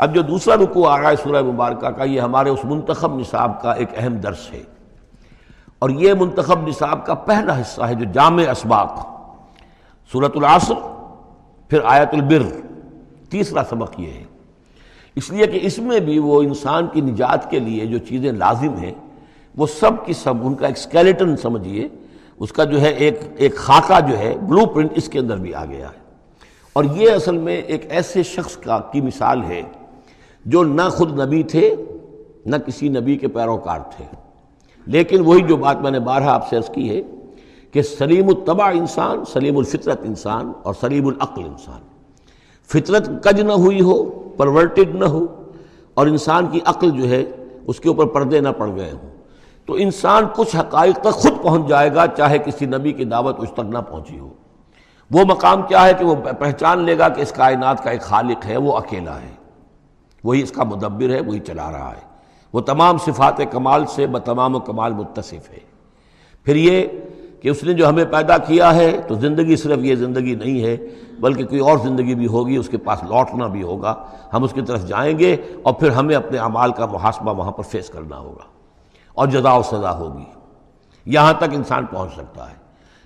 اب جو دوسرا رکوع آ رہا ہے سورہ مبارکہ کا، یہ ہمارے اس منتخب نصاب کا ایک اہم درس ہے، اور یہ منتخب نصاب کا پہلا حصہ ہے جو جامع اسباق، سورۃ العصر، پھر آیت البر، تیسرا سبق یہ ہے، اس لیے کہ اس میں بھی وہ انسان کی نجات کے لیے جو چیزیں لازم ہیں وہ سب کی سب، ان کا ایک اسکیلیٹن سمجھیے، اس کا جو ہے ایک خاکہ جو ہے، بلو پرنٹ اس کے اندر بھی آ گیا ہے۔ اور یہ اصل میں ایک ایسے شخص کی مثال ہے جو نہ خود نبی تھے نہ کسی نبی کے پیروکار تھے، لیکن وہی جو بات میں نے بارہا آپ سے عرض کی ہے کہ سلیم الطبع انسان، سلیم الفطرت انسان اور سلیم العقل انسان، فطرت کج نہ ہوئی ہو، پرورٹڈ نہ ہو، اور انسان کی عقل جو ہے اس کے اوپر پردے نہ پڑ گئے ہوں، تو انسان کچھ حقائق تک خود پہنچ جائے گا چاہے کسی نبی کی دعوت اس تک نہ پہنچی ہو۔ وہ مقام کیا ہے کہ وہ پہچان لے گا کہ اس کائنات کا ایک خالق ہے، وہ اکیلا ہے، وہی اس کا مدبر ہے، وہی چلا رہا ہے، وہ تمام صفات کمال سے بتمام کمال متصف ہے۔ پھر یہ کہ اس نے جو ہمیں پیدا کیا ہے تو زندگی صرف یہ زندگی نہیں ہے بلکہ کوئی اور زندگی بھی ہوگی، اس کے پاس لوٹنا بھی ہوگا، ہم اس کی طرف جائیں گے اور پھر ہمیں اپنے اعمال کا محاسبہ وہاں پر فیس کرنا ہوگا اور جزا و سزا ہوگی۔ یہاں تک انسان پہنچ سکتا ہے،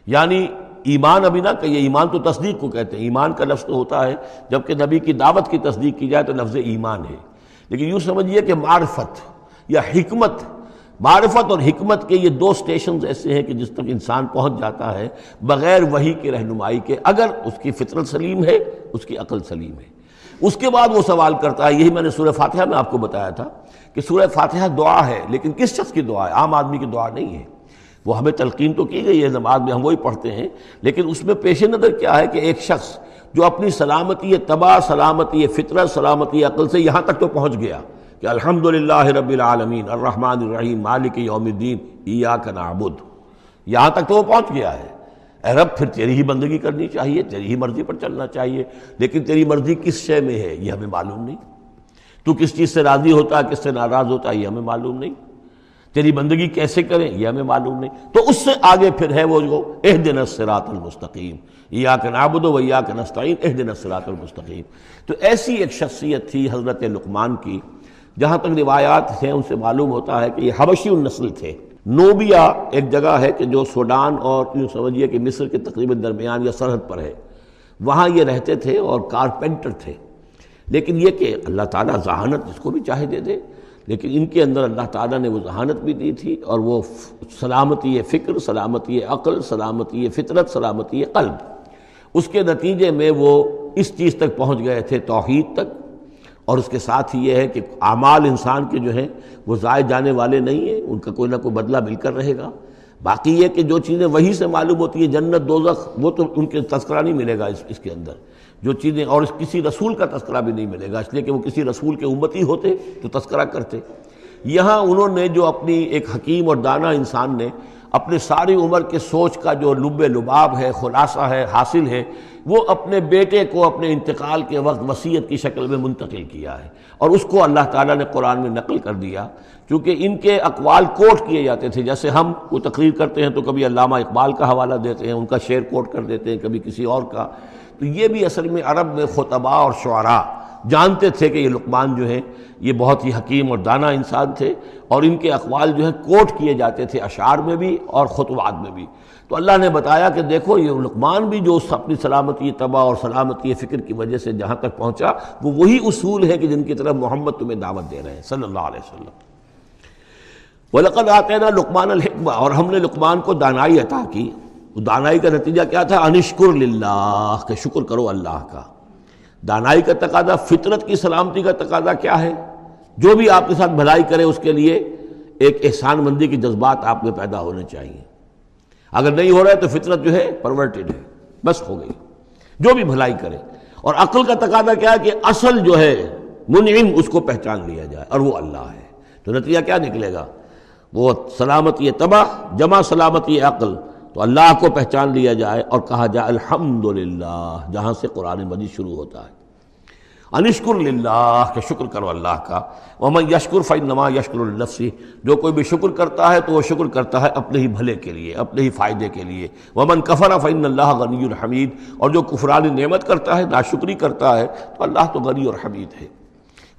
یعنی ایمان ابھی نہ کہیے، ایمان تو تصدیق کو کہتے ہیں، ایمان کا لفظ تو ہوتا ہے جبکہ نبی کی دعوت کی تصدیق کی جائے تو لفظ ایمان ہے، لیکن یوں سمجھیے کہ معرفت یا حکمت، معرفت اور حکمت کے یہ دو سٹیشنز ایسے ہیں کہ جس تک انسان پہنچ جاتا ہے بغیر وحی کی رہنمائی کے، اگر اس کی فطرت سلیم ہے، اس کی عقل سلیم ہے۔ اس کے بعد وہ سوال کرتا ہے، یہی میں نے سورہ فاتحہ میں آپ کو بتایا تھا کہ سورہ فاتحہ دعا ہے، لیکن کس شخص کی دعا ہے؟ عام آدمی کی دعا نہیں ہے، وہ ہمیں تلقین تو کی گئی ہے نماز میں، ہم وہی پڑھتے ہیں، لیکن اس میں پیش نظر کیا ہے کہ ایک شخص جو اپنی سلامتی طبع، سلامتی فطرت، سلامتی عقل سے یہاں تک تو پہنچ گیا کہ الحمدللہ رب العالمین الرحمن الرحیم مالک یوم الدین ایاک نعبد، یہاں تک تو وہ پہنچ گیا ہے۔ اے رب پھر تیری ہی بندگی کرنی چاہیے، تیری ہی مرضی پر چلنا چاہیے، لیکن تیری مرضی کس شے میں ہے یہ ہمیں معلوم نہیں، تو کس چیز سے راضی ہوتا ہے، کس سے ناراض ہوتا ہے یہ ہمیں معلوم نہیں، تیری بندگی کیسے کریں یہ ہمیں معلوم نہیں۔ تو اس سے آگے پھر ہے وہ جو اہدنا الصراط المستقیم، ایاک نعبد و ایاک نستعین اہدنا الصراط المستقیم۔ تو ایسی ایک شخصیت تھی حضرت لقمان کی، جہاں تک روایات ہیں ان سے معلوم ہوتا ہے کہ یہ حبشی النسل تھے۔ نوبیا ایک جگہ ہے کہ جو سوڈان اور یوں سمجھیے کہ مصر کے تقریباً درمیان یا سرحد پر ہے، وہاں یہ رہتے تھے اور کارپینٹر تھے، لیکن یہ کہ اللہ تعالیٰ ذہانت جس کو بھی چاہے دے دے، لیکن ان کے اندر اللہ تعالیٰ نے وہ ذہانت بھی دی تھی، اور وہ سلامتی فکر، سلامتی عقل، سلامتی فطرت، سلامتی قلب، اس کے نتیجے میں وہ اس چیز تک پہنچ گئے تھے، توحید تک، اور اس کے ساتھ ہی یہ ہے کہ اعمال انسان کے جو ہیں وہ ضائع جانے والے نہیں ہیں، ان کا کوئی نہ کوئی بدلہ مل کر رہے گا۔ باقی یہ کہ جو چیزیں وہی سے معلوم ہوتی ہیں، جنت دوزخ، وہ تو ان کے تذکرہ نہیں ملے گا اس کے اندر، جو چیزیں، اور کسی رسول کا تذکرہ بھی نہیں ملے گا، اس لیے کہ وہ کسی رسول کے امتی ہوتے تو تذکرہ کرتے۔ یہاں انہوں نے جو اپنی ایک حکیم اور دانا انسان نے اپنے ساری عمر کے سوچ کا جو لب لباب ہے، خلاصہ ہے، حاصل ہے، وہ اپنے بیٹے کو اپنے انتقال کے وقت وصیت کی شکل میں منتقل کیا ہے، اور اس کو اللہ تعالیٰ نے قرآن میں نقل کر دیا، کیونکہ ان کے اقوال کوٹ کیے جاتے تھے، جیسے ہم کوئی تقریر کرتے ہیں تو کبھی علامہ اقبال کا حوالہ دیتے ہیں، ان کا شعر کوٹ کر دیتے ہیں، کبھی کسی اور کا، تو یہ بھی اصل میں عرب میں خطباء اور شعراء جانتے تھے کہ یہ لقمان جو ہیں یہ بہت ہی حکیم اور دانا انسان تھے، اور ان کے اقوال جو ہیں کوٹ کیے جاتے تھے اشعار میں بھی اور خطبات میں بھی۔ تو اللہ نے بتایا کہ دیکھو یہ لقمان بھی جو اپنی سلامتی طبع اور سلامتی فکر کی وجہ سے جہاں تک پہنچا، وہ وہی اصول ہے کہ جن کی طرف محمد تمہیں دعوت دے رہے ہیں صلی اللہ علیہ وسلم۔ وَلَقَدْ آتَيْنَا لُقْمَانَ الْحِكْمَةَ، اور ہم نے لقمان کو دانائی عطا کی۔ دانائی کا نتیجہ کیا تھا؟ انشکر للہ، کہ شکر کرو اللہ کا۔ دانائی کا تقاضا، فطرت کی سلامتی کا تقاضا کیا ہے؟ جو بھی آپ کے ساتھ بھلائی کرے اس کے لیے ایک احسان مندی کے جذبات آپ میں پیدا ہونے چاہیے۔ اگر نہیں ہو رہا ہے تو فطرت جو ہے پرورٹڈ ہے، بس ہو گئی، جو بھی بھلائی کرے۔ اور عقل کا تقاضا کیا ہے کہ اصل جو ہے منعم اس کو پہچان لیا جائے، اور وہ اللہ ہے۔ تو نتیجہ کیا نکلے گا؟ وہ سلامتی طبع جمع سلامتی عقل، تو اللہ کو پہچان لیا جائے اور کہا جائے الحمدللہ، جہاں سے قرآن مجید شروع ہوتا ہے۔ انشکر للہ، کہ شکر کرو اللہ کا۔ ومن یشکر فانما یشکر لنفسہ، جو کوئی بھی شکر کرتا ہے تو وہ شکر کرتا ہے اپنے ہی بھلے کے لیے، اپنے ہی فائدے کے لیے۔ ومن کفر فان اللہ غنی حمید، اور جو کفران نعمت کرتا ہے، ناشکری کرتا ہے، تو اللہ تو غنی اور حمید ہے۔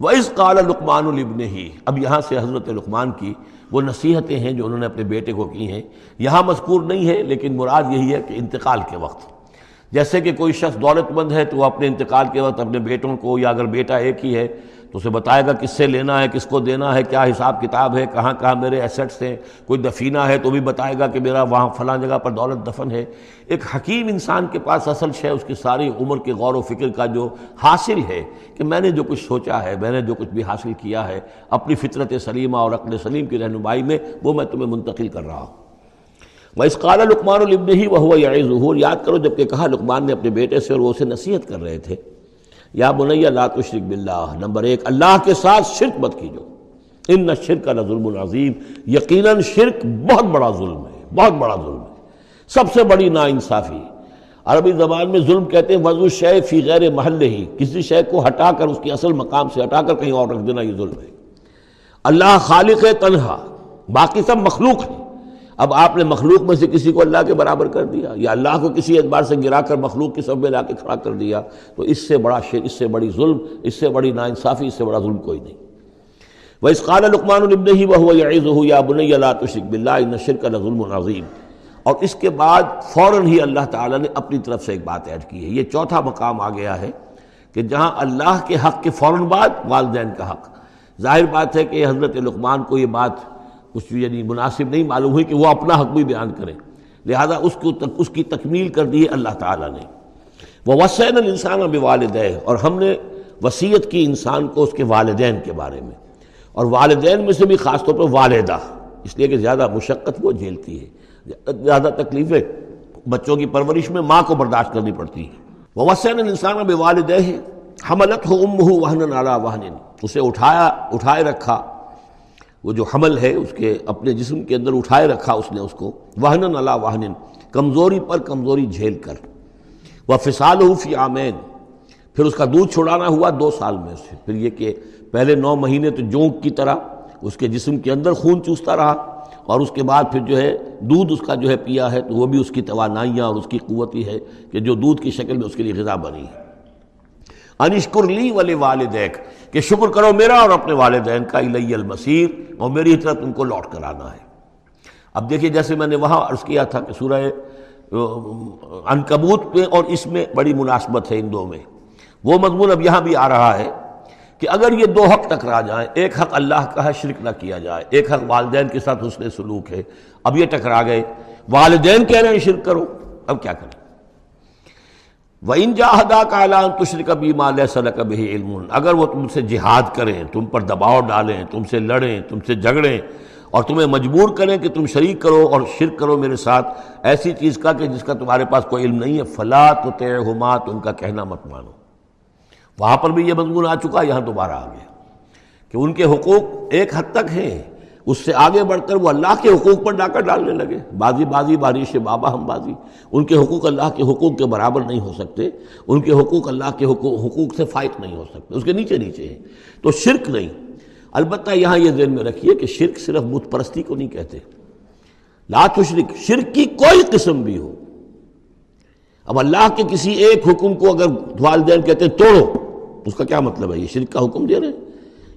وَإِذْ قَالَ لُقْمَانُ لِابْنِهِ، اب یہاں سے حضرت لقمان کی وہ نصیحتیں ہیں جو انہوں نے اپنے بیٹے کو کی ہیں، یہاں مذکور نہیں ہے، لیکن مراد یہی ہے کہ انتقال کے وقت، جیسے کہ کوئی شخص دولت مند ہے تو وہ اپنے انتقال کے وقت اپنے بیٹوں کو، یا اگر بیٹا ایک ہی ہے تو اسے بتائے گا کس سے لینا ہے، کس کو دینا ہے، کیا حساب کتاب ہے، کہاں کہاں میرے ایسٹس ہیں، کوئی دفینہ ہے تو بھی بتائے گا کہ میرا وہاں فلاں جگہ پر دولت دفن ہے۔ ایک حکیم انسان کے پاس اصل شے اس کی ساری عمر کے غور و فکر کا جو حاصل ہے کہ میں نے جو کچھ سوچا ہے، میں نے جو کچھ بھی حاصل کیا ہے اپنی فطرت سلیمہ اور عقل سلیم کی رہنمائی میں، وہ میں تمہیں منتقل کر رہا ہوں۔ وَإِذْ قَالَ لُقْمَانُ لِابْنِهِ وَهُوَ يَعِظُهُ، یاد کرو جب کہ کہا لقمان نے اپنے بیٹے سے اور وہ اسے نصیحت کر رہے تھے، یا بنی لا تشرک باللہ، نمبر ایک اللہ کے ساتھ شرک مت کیجو، ان الشرک لظلم عظیم، یقیناً شرک بہت بڑا ظلم ہے، بہت بڑا ظلم ہے، سب سے بڑی ناانصافی۔ عربی زبان میں ظلم کہتے ہیں وضع الشیء فی غیر محلہ، کسی شے کو ہٹا کر اس کی اصل مقام سے ہٹا کر کہیں اور رکھ دینا، یہ ظلم ہے۔ اللہ خالق ہے تنہا، باقی سب مخلوق ہے، اب آپ نے مخلوق میں سے کسی کو اللہ کے برابر کر دیا، یا اللہ کو کسی اعتبار سے گرا کر مخلوق کی صف میں لا کے کھڑا کر دیا، تو اس سے بڑا شرک، اس سے بڑی ظلم، اس سے بڑی ناانصافی، اس سے بڑا ظلم کوئی نہیں۔ وَإِذْ قَالَ لُقْمَانُ لِابْنِهِ وَهُوَ يَعِظُهُ يَا بُنَيَّ لَا تُشْرِكْ بِاللَّهِ إِنَّ الشِّرْكَ لَظُلْمٌ عَظِيمٌ، اور اس کے بعد فوراً ہی اللہ تعالیٰ نے اپنی طرف سے ایک بات ایڈ کی ہے۔ یہ چوتھا مقام آ گیا ہے کہ جہاں اللہ کے حق کے فوراً بعد والدین کا حق۔ ظاہر بات ہے کہ حضرت لقمان کو یہ بات کچھ یعنی مناسب نہیں معلوم ہوئی کہ وہ اپنا حق بھی بیان کریں، لہذا اس کی تکمیل کر دی ہے اللہ تعالیٰ نے۔ وَوَصَّيْنَا الْإِنسَانَ بِوَالِدَيْهِ، اور ہم نے وصیت کی انسان کو اس کے والدین کے بارے میں، اور والدین میں سے بھی خاص طور پر والدہ، اس لیے کہ زیادہ مشقت وہ جھیلتی ہے، زیادہ تکلیفیں بچوں کی پرورش میں ماں کو برداشت کرنی پڑتی ہیں۔ وَوَصَّيْنَا الْإِنسَانَ بِوَالِدَيْهِ حَمَلَتْهُ أُمُّهُ وَهْنًا عَلَى وَهْنٍ، اسے اٹھائے رکھا، وہ جو حمل ہے اس کے اپنے جسم کے اندر اٹھائے رکھا اس نے اس کو، وہنن علی وہنن، کمزوری پر کمزوری جھیل کر، وفصالہ فی عامین، پھر اس کا دودھ چھڑانا ہوا 2 سال میں سے، پھر یہ کہ پہلے 9 مہینے تو جونک کی طرح اس کے جسم کے اندر خون چوستا رہا، اور اس کے بعد پھر جو ہے دودھ اس کا جو ہے پیا ہے تو وہ بھی اس کی توانائیاں اور اس کی قوت ہی ہے کہ جو دودھ کی شکل میں اس کے لیے غذا بنی ہے۔ انشکر لی ولوالدیک، کہ شکر کرو میرا اور اپنے والدین کا، الی المصیر، اور میری طرف تم کو لوٹ کر آنا ہے۔ اب دیکھیے جیسے میں نے وہاں عرض کیا تھا کہ سورہ عنکبوت میں اور اس میں بڑی مناسبت ہے ان دو میں، وہ مضمون اب یہاں بھی آ رہا ہے کہ اگر یہ 2 حق ٹکرا جائیں، ایک حق اللہ کا ہے شرک نہ کیا جائے، ایک حق والدین کے ساتھ حسن سلوک ہے، اب یہ ٹکرا گئے، والدین کہہ رہے ہیں شرک کرو، اب کیا کریں؟ وَإِن جَاهَدَاكَ عَلَىٰ أَن تُشْرِكَ بِي مَا لَيْسَ لَكَ بِهِ عِلْمٌ، اگر وہ تم سے جہاد کریں، تم پر دباؤ ڈالیں، تم سے لڑیں، تم سے جھگڑیں اور تمہیں مجبور کریں کہ تم شریک کرو اور شرک کرو میرے ساتھ ایسی چیز کا کہ جس کا تمہارے پاس کوئی علم نہیں ہے، فَلَا تُطِعْهُمَا، تو ان کا کہنا مت مانو۔ وہاں پر بھی یہ مضمون آ چکا، یہاں دوبارہ آ گیا کہ ان کے حقوق ایک حد تک ہیں، اس سے آگے بڑھ کر وہ اللہ کے حقوق پر ڈاکہ ڈالنے لگے، بازی بازی بارش بابا ہم بازی، ان کے حقوق اللہ کے حقوق کے برابر نہیں ہو سکتے، ان کے حقوق اللہ کے حقوق سے فائق نہیں ہو سکتے، اس کے نیچے نیچے ہیں، تو شرک نہیں۔ البتہ یہاں یہ ذہن میں رکھیے کہ شرک صرف بت پرستی کو نہیں کہتے، لا تشرک، شرک کی کوئی قسم بھی ہو۔ اب اللہ کے کسی ایک حکم کو اگر والدین کہتے ہیں توڑو، اس کا کیا مطلب ہے؟ یہ شرک کا حکم دے رہے ہیں،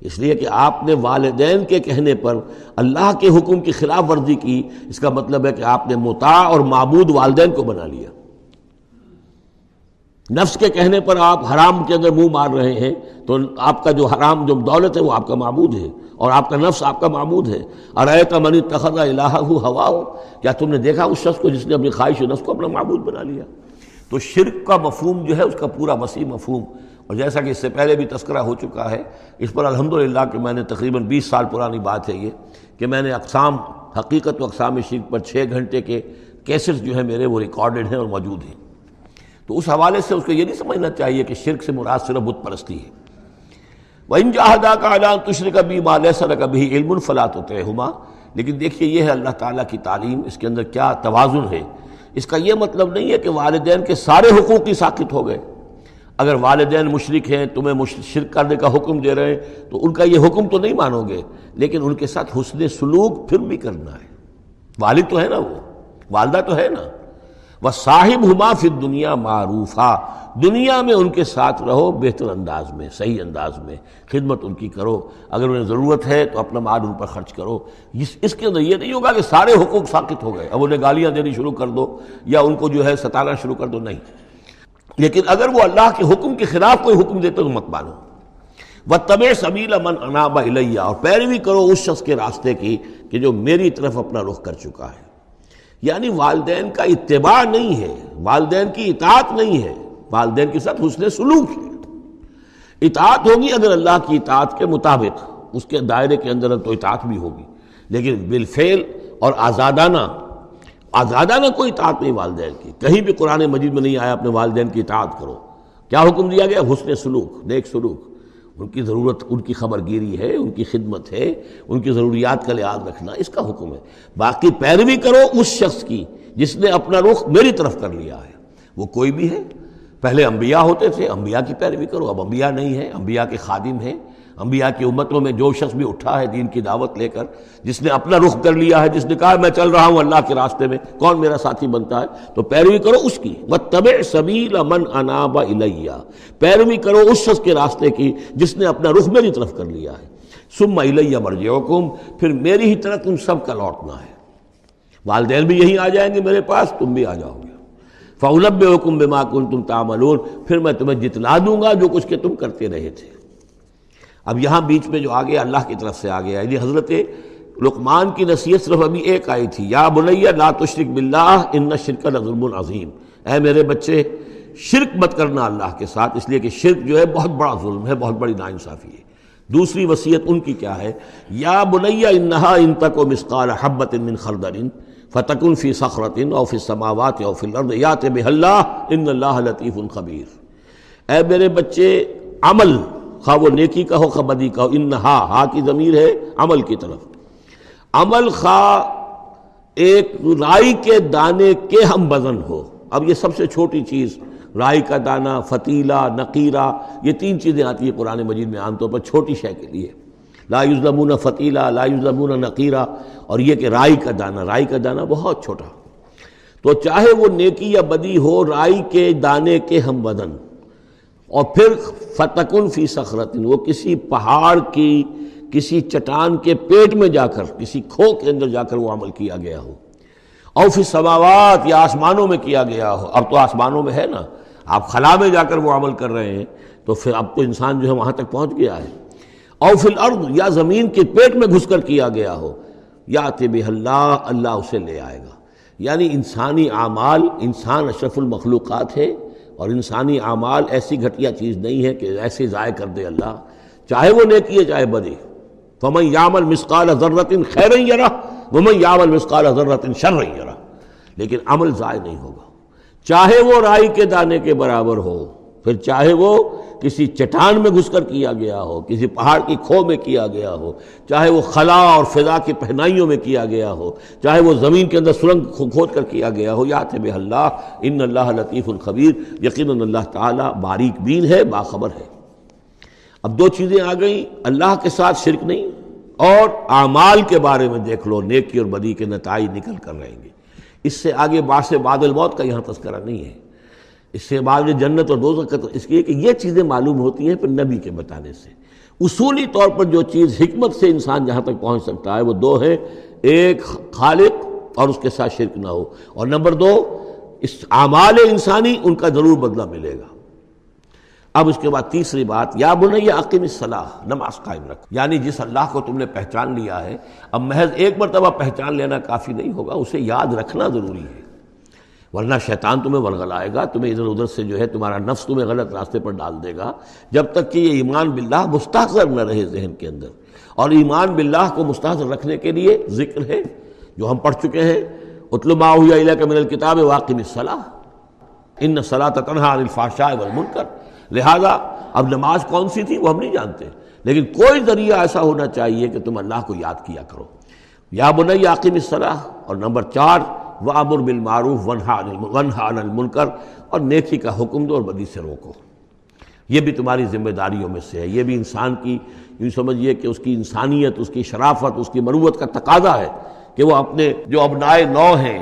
اس لیے کہ آپ نے والدین کے کہنے پر اللہ کے حکم کی خلاف ورزی کی، اس کا مطلب ہے کہ آپ نے مطاع اور معبود والدین کو بنا لیا۔ نفس کے کہنے پر آپ حرام کے اندر منہ مار رہے ہیں تو آپ کا جو حرام جو دولت ہے وہ آپ کا معبود ہے، اور آپ کا نفس آپ کا معبود ہے۔ ارأیت من اتخذ الہہ ہواہ، کیا تم نے دیکھا اس شخص کو جس نے اپنی خواہش نفس کو اپنا معبود بنا لیا؟ تو شرک کا مفہوم جو ہے اس کا پورا وسیع مفہوم، اور جیسا کہ اس سے پہلے بھی تذکرہ ہو چکا ہے، اس پر الحمدللہ کہ میں نے تقریباً 20 سال پرانی بات ہے یہ کہ میں نے اقسام حقیقت و اقسام شرک پر 6 گھنٹے کے کیسٹس جو ہیں میرے وہ ریکارڈڈ ہیں اور موجود ہیں، تو اس حوالے سے اس کو یہ نہیں سمجھنا چاہیے کہ شرک سے مراد صرف بت پرستی ہے۔ وَإِن جَاهَدَاكَ عَلَىٰ أَن تُشْرِكَ بِي مَا لَيْسَ لَكَ بِهِ عِلْمٌ فَلَا تُطِعْهُمَا، لیکن دیکھیے یہ ہے اللہ تعالیٰ کی تعلیم، اس کے اندر کیا توازن ہے۔ اس کا یہ مطلب نہیں ہے کہ والدین کے سارے حقوق ہی ساقط ہو گئے۔ اگر والدین مشرک ہیں، تمہیں شرک کرنے کا حکم دے رہے ہیں تو ان کا یہ حکم تو نہیں مانو گے، لیکن ان کے ساتھ حسن سلوک پھر بھی کرنا ہے۔ والد تو ہے نا، وہ والدہ تو ہے نا، وصاحبہما فی الدنیا معروفا، دنیا میں ان کے ساتھ رہو بہتر انداز میں، صحیح انداز میں خدمت ان کی کرو، اگر انہیں ضرورت ہے تو اپنا مال ان پر خرچ کرو۔ اس کے اندر یہ نہیں ہوگا کہ سارے حقوق ساقط ہو گئے، اب انہیں گالیاں دینی شروع کر دو یا ان کو جو ہے ستانا شروع کر دو، نہیں۔ لیکن اگر وہ اللہ کے حکم کے خلاف کوئی حکم دیتے تو مت مانو۔ واتبع سبیل من اناب الی، اور پیروی کرو اس شخص کے راستے کی کہ جو میری طرف اپنا رخ کر چکا ہے۔ یعنی والدین کا اتباع نہیں ہے، والدین کی اطاعت نہیں ہے، والدین کے ساتھ حسن سلوک ہے۔ اطاعت ہوگی اگر اللہ کی اطاعت کے مطابق، اس کے دائرے کے اندر تو اطاعت بھی ہوگی، لیکن بالفعل اور آزادانہ کوئی اطاعت نہیں والدین کی۔ کہیں بھی قرآن مجید میں نہیں آیا اپنے والدین کی اطاعت کرو۔ کیا حکم دیا گیا؟ حسن سلوک، نیک سلوک، ان کی ضرورت، ان کی خبر گیری ہے، ان کی خدمت ہے، ان کی ضروریات کا لحاظ رکھنا، اس کا حکم ہے۔ باقی پیروی کرو اس شخص کی جس نے اپنا رخ میری طرف کر لیا ہے، وہ کوئی بھی ہے۔ پہلے انبیاء ہوتے تھے، انبیاء کی پیروی کرو، اب انبیاء نہیں ہیں، انبیاء کے خادم ہیں۔ انبیاء کی امتوں میں جو شخص بھی اٹھا ہے دین کی دعوت لے کر، جس نے اپنا رخ کر لیا ہے، جس نے کہا میں چل رہا ہوں اللہ کے راستے میں، کون میرا ساتھی بنتا ہے، تو پیروی کرو اس کی۔ واتبع سبیل من اناب الی، پیروی کرو اس شخص کے راستے کی جس نے اپنا رخ میری طرف کر لیا ہے۔ ثم الی مرجعکم، پھر میری ہی طرف تم سب کا لوٹنا ہے۔ والدین بھی یہیں آ جائیں گے میرے پاس، تم بھی آ جاؤ گے۔ فَأُنَبِّئُكُم بِمَا كُنتُمْ تَعْمَلُونَ، پھر میں تمہیں جتلا دوں گا جو کچھ کہ تم کرتے رہے تھے۔ اب یہاں بیچ میں جو آگے اللہ کی طرف سے آ گیا، یعنی حضرت لقمان کی نصیحت صرف ابھی ایک آئی تھی، یا بنی لا تشرک باللہ ان الشرک لظلم عظیم، اے میرے بچے شرک مت کرنا اللہ کے ساتھ، اس لیے کہ شرک جو ہے بہت بڑا ظلم ہے، بہت بڑی ناانصافی ہے۔ دوسری وصیت ان کی کیا ہے؟ یا بنی انہا ان تک مثقال حبۃ من خردل فتکن فی صخرۃ او فی السماوات او فی الارض یأت بها اللہ ان اللہ لطیف خبیر۔ اے میرے بچے، عمل خواہ وہ نیکی کا ہو خواہ بدی کا ہو، انہا، ہا کی ضمیر ہے عمل کی طرف، عمل خواہ ایک رائی کے دانے کے ہم وزن ہو۔ اب یہ سب سے چھوٹی چیز، رائی کا دانہ، فتیلہ، نقیرہ، یہ تین چیزیں آتی ہیں قرآن مجید میں عام طور پر چھوٹی شے کے لیے، لا یظلمون فتیلہ، لا یظلمون نقیرہ، اور یہ کہ رائی کا دانہ، رائی کا دانہ بہت چھوٹا، تو چاہے وہ نیکی یا بدی ہو رائی کے دانے کے ہم وزن۔ اور پھر فتکن فی صخرۃ، وہ کسی پہاڑ کی، کسی چٹان کے پیٹ میں جا کر، کسی کھو کے اندر جا کر وہ عمل کیا گیا ہو، او فی السماوات، یا آسمانوں میں کیا گیا ہو۔ اب تو آسمانوں میں ہے نا، آپ خلا میں جا کر وہ عمل کر رہے ہیں، تو پھر اب تو انسان جو ہے وہاں تک پہنچ گیا ہے۔ او فی الارض، یا زمین کے پیٹ میں گھس کر کیا گیا ہو، یأت بہ اللہ، اللہ اسے لے آئے گا۔ یعنی انسانی اعمال، انسان اشرف المخلوقات ہے، اور انسانی اعمال ایسی گھٹیا چیز نہیں ہے کہ ایسے ضائع کر دے اللہ، چاہے وہ نیکی ہے چاہے بدی۔ فمن یعمل مثقال ذرۃ خیرا یرہ ومن یعمل مثقال ذرۃ شرا یرہ، لیکن عمل ضائع نہیں ہوگا، چاہے وہ رائی کے دانے کے برابر ہو، پھر چاہے وہ کسی چٹان میں گھس کر کیا گیا ہو، کسی پہاڑ کی کھو میں کیا گیا ہو، چاہے وہ خلا اور فضا کی پہنائیوں میں کیا گیا ہو، چاہے وہ زمین کے اندر سرنگ کھود کر کیا گیا ہو، یأت بہ اللہ ان اللہ لطیف خبیر، یقیناً اللہ تعالیٰ باریک بین ہے، باخبر ہے۔ اب دو چیزیں آ گئیں، اللہ کے ساتھ شرک نہیں، اور اعمال کے بارے میں دیکھ لو، نیکی اور بدی کے نتائج نکل کر رہیں گے۔ اس سے آگے بعث بعد الموت کا یہاں تذکرہ نہیں ہے، اس سے بعد جنت اور دوزخ کا، اس لیے کہ یہ چیزیں معلوم ہوتی ہیں پھر نبی کے بتانے سے۔ اصولی طور پر جو چیز حکمت سے انسان جہاں تک پہنچ سکتا ہے وہ دو ہیں، ایک خالق اور اس کے ساتھ شرک نہ ہو، اور نمبر دو اس اعمال انسانی ان کا ضرور بدلہ ملے گا۔ اب اس کے بعد تیسری بات، یا بنی اقم الصلاۃ، نماز قائم رکھ، یعنی جس اللہ کو تم نے پہچان لیا ہے، اب محض ایک مرتبہ پہچان لینا کافی نہیں ہوگا، اسے یاد رکھنا ضروری ہے، ورنہ شیطان تمہیں ورغلائے گا، تمہیں ادھر ادھر سے جو ہے تمہارا نفس تمہیں غلط راستے پر ڈال دے گا، جب تک کہ یہ ایمان باللہ مستحضر نہ رہے ذہن کے اندر۔ اور ایمان باللہ کو مستحضر رکھنے کے لیے ذکر ہے جو ہم پڑھ چکے ہیں، اتل ما اوحی الیک من الکتاب واقم الصلاۃ ان الصلاۃ تنہی عن الفحشاء والمنکر۔ لہذا اب نماز کون سی تھی وہ ہم نہیں جانتے، لیکن کوئی ذریعہ ایسا ہونا چاہیے کہ تم اللہ کو یاد کیا کرو۔ یا بنی اقم الصلاۃ، اور نمبر 4 وَأَمُرْ بِالْمَعْرُوفِ وَانْهَ عَنِ الْمُنْکَرِ، اور نیکی کا حکم دو اور بدی سے روکو۔ یہ بھی تمہاری ذمہ داریوں میں سے ہے، یہ بھی انسان کی، یوں سمجھیے کہ اس کی انسانیت، اس کی شرافت، اس کی مروت کا تقاضا ہے کہ وہ اپنے جو ابنائے نو ہیں،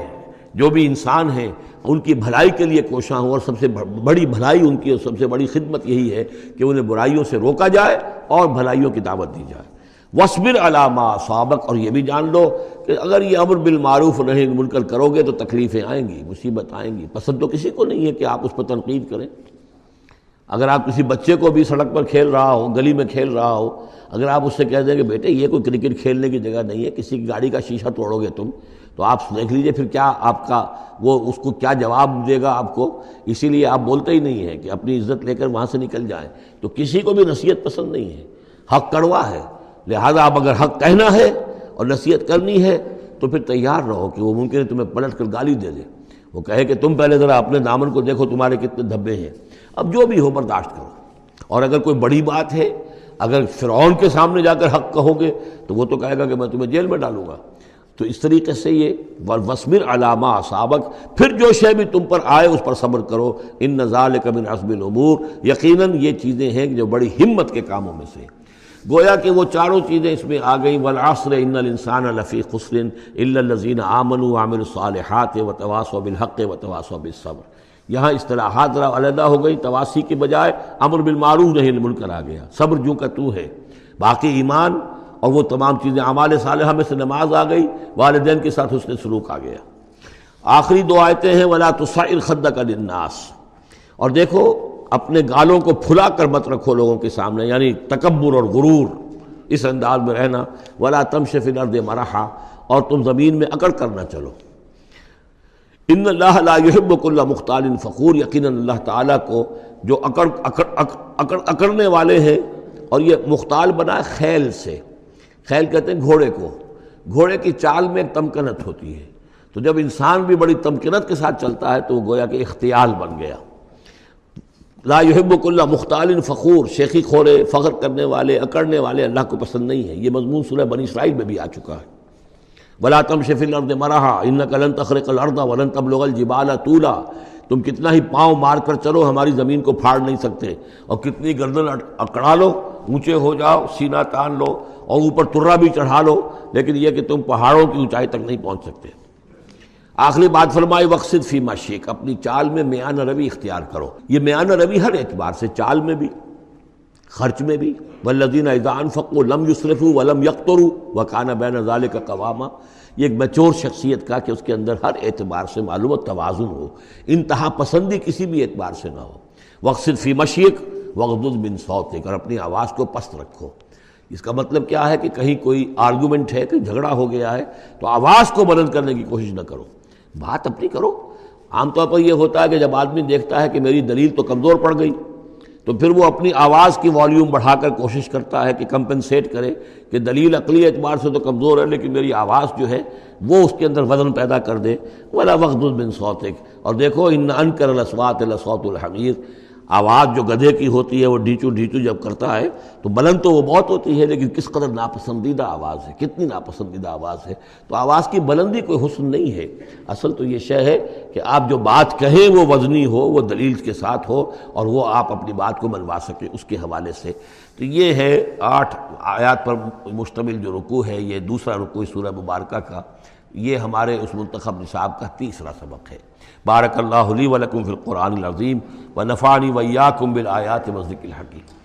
جو بھی انسان ہیں ان کی بھلائی کے لیے کوشاں ہوں، اور سب سے بڑی بھلائی ان کی اور سب سے بڑی خدمت یہی ہے کہ انہیں برائیوں سے روکا جائے اور بھلائیوں کی دعوت دی جائے۔ وَاصْبِرْ عَلَىٰ مَا أَصَابَكَ، اور یہ بھی جان لو کہ اگر یہ امر بالمعروف نہی عن المنکر کرو گے تو تکلیفیں آئیں گی، مصیبت آئیں گی۔ پسند تو کسی کو نہیں ہے کہ آپ اس پر تنقید کریں۔ اگر آپ کسی بچے کو بھی سڑک پر کھیل رہا ہو، گلی میں کھیل رہا ہو، اگر آپ اس سے کہہ دیں کہ بیٹے یہ کوئی کرکٹ کھیلنے کی جگہ نہیں ہے، کسی کی گاڑی کا شیشہ توڑو گے تم، تو آپ دیکھ لیجئے پھر کیا آپ کا وہ اس کو کیا جواب دے گا آپ کو۔ اسی لیے آپ بولتے ہی نہیں ہیں کہ اپنی عزت لے کر وہاں سے نکل جائیں۔ تو کسی کو بھی نصیحت پسند نہیں ہے، حق کڑوا ہے، لہذا اب اگر حق کہنا ہے اور نصیحت کرنی ہے تو پھر تیار رہو کہ وہ ممکن ہے تمہیں پلٹ کر گالی دے دے، وہ کہے کہ تم پہلے ذرا اپنے دامن کو دیکھو تمہارے کتنے دھبے ہیں۔ اب جو بھی ہو برداشت کرو، اور اگر کوئی بڑی بات ہے، اگر فرعون کے سامنے جا کر حق کہو گے تو وہ تو کہے گا کہ میں تمہیں جیل میں ڈالوں گا۔ تو اس طریقے سے یہ وَاصْبِرْ عَلَىٰ مَا أَصَابَكَ، پھر جو شے بھی تم پر آئے اس پر صبر کرو، إِنَّ ذَلِكَ مِنْ عَزْمِ الْأُمُورِ، یقیناً یہ چیزیں ہیں جو بڑی ہمت کے کاموں میں سے۔ گویا کہ وہ چاروں چیزیں اس میں آ گئیں، وَالْعَصْرِ إِنَّ الْإِنسَانَ لَفِي خُسْرٍ إِلَّا الَّذِينَ آمَنُوا وَعَمِلُوا الصَّالِحَاتِ وَتَوَاصَوْا بِالْحَقِّ وَتَوَاصَوْا بِالصَّبْرِ۔ یہاں اصطلاحات ذرا علیحدہ ہو گئی، تواصی کے بجائے امر بالمعروف نہی عن المنکر آ گیا، صبر جو کا تو ہے، باقی ایمان اور وہ تمام چیزیں، اعمال صالحہ میں سے نماز آ گئی، والدین کے ساتھ حسن سلوک آ گیا۔ آخری دو آیتیں ہیں وَلَا تُصَعِّرْ خَدَّكَ لِلنَّاسِ، اور دیکھو اپنے گالوں کو پھلا کر مت رکھو لوگوں کے سامنے، یعنی تکبر اور غرور، اس انداز میں رہنا۔ وَلَا تَمْشِ فِي الْأَرْضِ مَرَحًا، اور تم زمین میں اکڑ کر نہ چلو۔ ان اللہ لا يحب كل مختال فخور، یقیناً اللہ تعالیٰ کو جو اکڑنے والے ہیں، اور یہ مختال بنا ہے خیل سے، خیل کہتے ہیں گھوڑے کو، گھوڑے کی چال میں ایک تمکنت ہوتی ہے، تو جب انسان بھی بڑی تمکنت کے ساتھ چلتا ہے تو وہ گویا کہ اختیال بن گیا۔ لا يحب كل مختال فخور، شیخی خورے، فخر کرنے والے، اکڑنے والے اللہ کو پسند نہیں ہے۔ یہ مضمون سورہ بنی اسرائیل میں بھی آ چکا ہے۔ وَلَا تَمْشِ فِي الْأَرْضِ مَرَحًا إِنَّكَ لَن تَخْرِقَ الْأَرْضَ وَلَن تَبْلُغَ الْجِبَالَ طُولًا، تم کتنا ہی پاؤں مار کر چلو ہماری زمین کو پھاڑ نہیں سکتے، اور کتنی گردن اکڑا لو، اونچے ہو جاؤ، سینہ تان لو اور اوپر ترا بھی چڑھا لو، لیکن یہ کہ تم پہاڑوں کی اونچائی تک نہیں پہنچ سکتے۔ آخری بات فرمائی وَاقْصِدْ فِي مَشْيِكَ، اپنی چال میں میانہ روی اختیار کرو۔ یہ میانہ روی ہر اعتبار سے، چال میں بھی، خرچ میں بھی، وَالَّذِينَ إِذَا أَنفَقُوا لَمْ يُسْرِفُوا وَلَمْ يَقْتُرُوا وَكَانَ بَيْنَ ذَلِكَ قَوَامًا، یہ ایک میچور شخصیت کا کہ اس کے اندر ہر اعتبار سے معلوم توازن ہو، انتہا پسندی کسی بھی اعتبار سے نہ ہو۔ وَاقْصِدْ فِي مَشْيِكَ وَاغْضُضْ مِنْ صَوْتِكَ، اور اپنی آواز کو پست رکھو۔ اس کا مطلب کیا ہے کہ کہیں کوئی آرگومنٹ ہے کہ جھگڑا ہو گیا ہے تو آواز کو بلند کرنے کی کوشش نہ کرو، بات اپنی کرو۔ عام طور پر یہ ہوتا ہے کہ جب آدمی دیکھتا ہے کہ میری دلیل تو کمزور پڑ گئی تو پھر وہ اپنی آواز کی والیوم بڑھا کر کوشش کرتا ہے کہ کمپنسیٹ کرے کہ دلیل عقلی اعتبار سے تو کمزور ہے لیکن میری آواز جو ہے وہ اس کے اندر وزن پیدا کر دے۔ وَلَا وَاغْضُضْ مِنْ صَوْتِكَ، اور دیکھو إِنَّ أَنْكَرَ الْأَصْوَاتِ لَصَوْتُ الْحَمِيرِ، آواز جو گدھے کی ہوتی ہے وہ ڈھیچو ڈھیچو جب کرتا ہے تو بلند تو وہ بہت ہوتی ہے لیکن کس قدر ناپسندیدہ آواز ہے، کتنی ناپسندیدہ آواز ہے۔ تو آواز کی بلندی کوئی حسن نہیں ہے، اصل تو یہ شے ہے کہ آپ جو بات کہیں وہ وزنی ہو، وہ دلیل کے ساتھ ہو، اور وہ آپ اپنی بات کو منوا سکیں اس کے حوالے سے۔ تو یہ ہے 8 آیات پر مشتمل جو رکوع ہے، یہ دوسرا رکوع سورہ مبارکہ کا، یہ ہمارے اس منتخب نصاب کا تیسرا سبق ہے۔ بارک اللہ لی و لکم فی القرآن العظیم ونفعنی وإیاکم بالآیات والذکر الحکیم۔